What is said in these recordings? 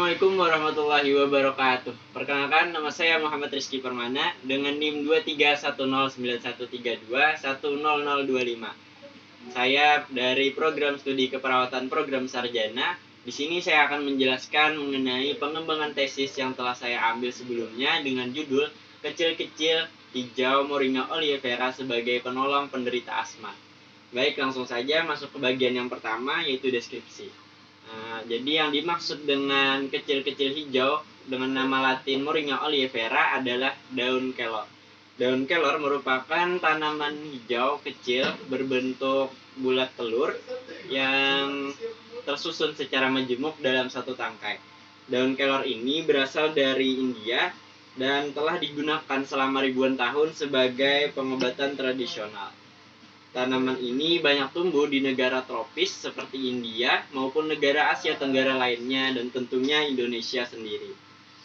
Assalamualaikum warahmatullahi wabarakatuh. Perkenalkan, nama saya Muhammad Rizky Permana dengan NIM 23109132100025. Saya dari program studi keperawatan program sarjana. Di sini saya akan menjelaskan mengenai pengembangan tesis yang telah saya ambil sebelumnya dengan judul Kecil-kecil Hijau Moringa oleifera sebagai penolong penderita asma. Baik, langsung saja masuk ke bagian yang pertama, yaitu deskripsi. Jadi yang dimaksud dengan kecil-kecil hijau dengan nama latin Moringa oleifera adalah daun kelor. Daun kelor merupakan tanaman hijau kecil berbentuk bulat telur yang tersusun secara majemuk dalam satu tangkai. Daun kelor ini berasal dari India dan telah digunakan selama ribuan tahun sebagai pengobatan tradisional. Tanaman ini banyak tumbuh di negara tropis seperti India maupun negara Asia Tenggara lainnya dan tentunya Indonesia sendiri.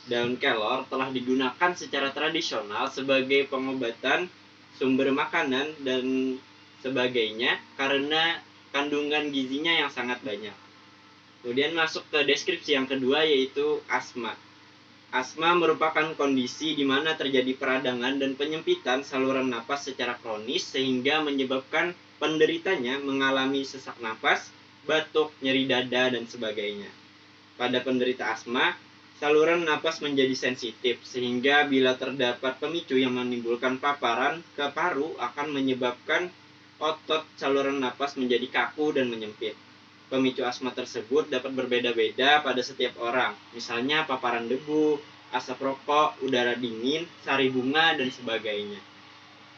Daun kelor telah digunakan secara tradisional sebagai pengobatan, sumber makanan, dan sebagainya karena kandungan gizinya yang sangat banyak. Kemudian masuk ke deskripsi yang kedua, yaitu asma. Asma merupakan kondisi di mana terjadi peradangan dan penyempitan saluran napas secara kronis sehingga menyebabkan penderitanya mengalami sesak napas, batuk, nyeri dada, dan sebagainya. Pada penderita asma, saluran napas menjadi sensitif sehingga bila terdapat pemicu yang menimbulkan paparan ke paru akan menyebabkan otot saluran napas menjadi kaku dan menyempit. Pemicu asma tersebut dapat berbeda-beda pada setiap orang, misalnya paparan debu, asap rokok, udara dingin, sari bunga, dan sebagainya.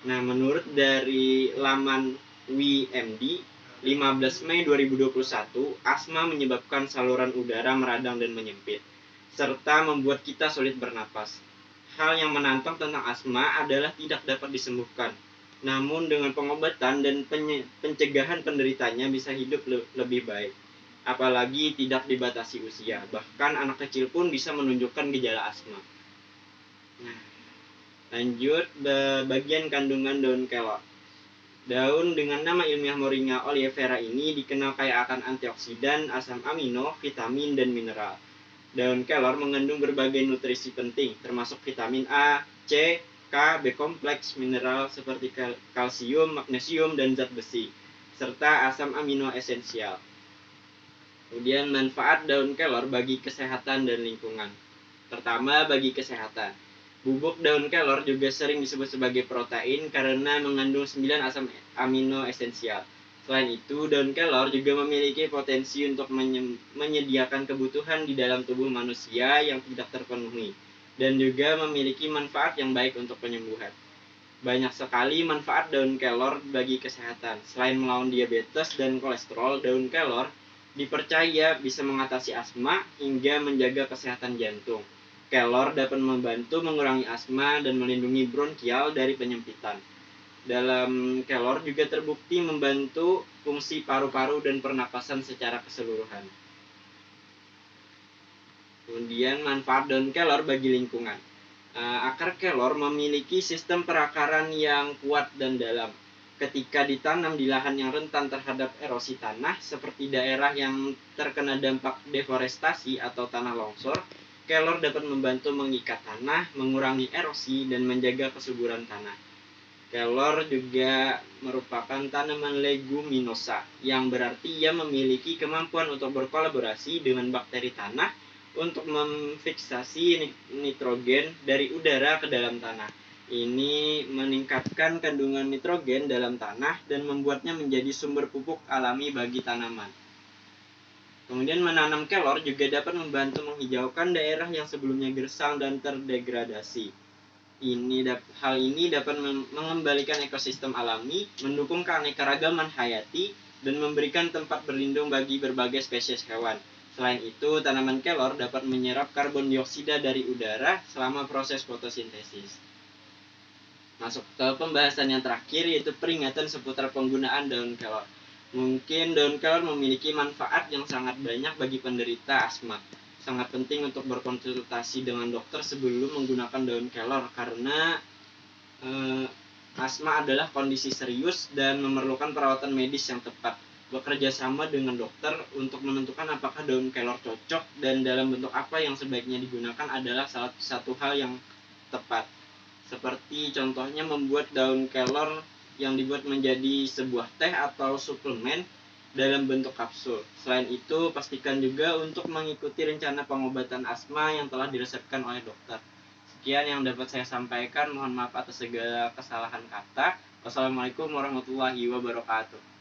Nah, menurut dari laman WMD, 15 Mei 2021, asma menyebabkan saluran udara meradang dan menyempit, serta membuat kita sulit bernapas. Hal yang menantang tentang asma adalah tidak dapat disembuhkan. Namun dengan pengobatan dan pencegahan penderitanya bisa hidup lebih baik. Apalagi tidak dibatasi usia. Bahkan anak kecil pun bisa menunjukkan gejala asma. Nah, lanjut bagian kandungan daun kelor. Daun dengan nama ilmiah Moringa oleifera ini dikenal kaya akan antioksidan, asam amino, vitamin, dan mineral. Daun kelor mengandung berbagai nutrisi penting, termasuk vitamin A, C, K, B kompleks, mineral seperti kalsium, magnesium, dan zat besi, serta asam amino esensial. Kemudian manfaat daun kelor bagi kesehatan dan lingkungan. Pertama, bagi kesehatan. Bubuk daun kelor juga sering disebut sebagai protein karena mengandung 9 asam amino esensial. Selain itu, daun kelor juga memiliki potensi untuk menyediakan kebutuhan di dalam tubuh manusia yang tidak terpenuhi, dan juga memiliki manfaat yang baik untuk penyembuhan. Banyak sekali manfaat daun kelor bagi kesehatan. Selain melawan diabetes dan kolesterol, daun kelor dipercaya bisa mengatasi asma hingga menjaga kesehatan jantung. Kelor dapat membantu mengurangi asma dan melindungi bronkial dari penyempitan. Dalam kelor juga terbukti membantu fungsi paru-paru dan pernapasan secara keseluruhan. Kemudian manfaat daun kelor bagi lingkungan. Akar kelor memiliki sistem perakaran yang kuat dan dalam. Ketika ditanam di lahan yang rentan terhadap erosi tanah, seperti daerah yang terkena dampak deforestasi atau tanah longsor, kelor dapat membantu mengikat tanah, mengurangi erosi, dan menjaga kesuburan tanah. Kelor juga merupakan tanaman leguminosa, yang berarti ia memiliki kemampuan untuk berkolaborasi dengan bakteri tanah untuk memfiksasi nitrogen dari udara ke dalam tanah. Ini meningkatkan kandungan nitrogen dalam tanah dan membuatnya menjadi sumber pupuk alami bagi tanaman. Kemudian menanam kelor juga dapat membantu menghijaukan daerah yang sebelumnya gersang dan terdegradasi. Hal ini dapat mengembalikan ekosistem alami, mendukung keanekaragaman hayati, dan memberikan tempat berlindung bagi berbagai spesies hewan. Selain itu, tanaman kelor dapat menyerap karbon dioksida dari udara selama proses fotosintesis. Masuk ke pembahasan yang terakhir, yaitu peringatan seputar penggunaan daun kelor. Mungkin daun kelor memiliki manfaat yang sangat banyak bagi penderita asma. Sangat penting untuk berkonsultasi dengan dokter sebelum menggunakan daun kelor karena asma adalah kondisi serius dan memerlukan perawatan medis yang tepat. bekerja sama dengan dokter untuk menentukan apakah daun kelor cocok dan dalam bentuk apa yang sebaiknya digunakan adalah salah satu hal yang tepat. Seperti contohnya membuat daun kelor yang dibuat menjadi sebuah teh atau suplemen dalam bentuk kapsul. Selain itu, pastikan juga untuk mengikuti rencana pengobatan asma yang telah diresepkan oleh dokter. Sekian yang dapat saya sampaikan. Mohon maaf atas segala kesalahan kata. Wassalamualaikum warahmatullahi wabarakatuh.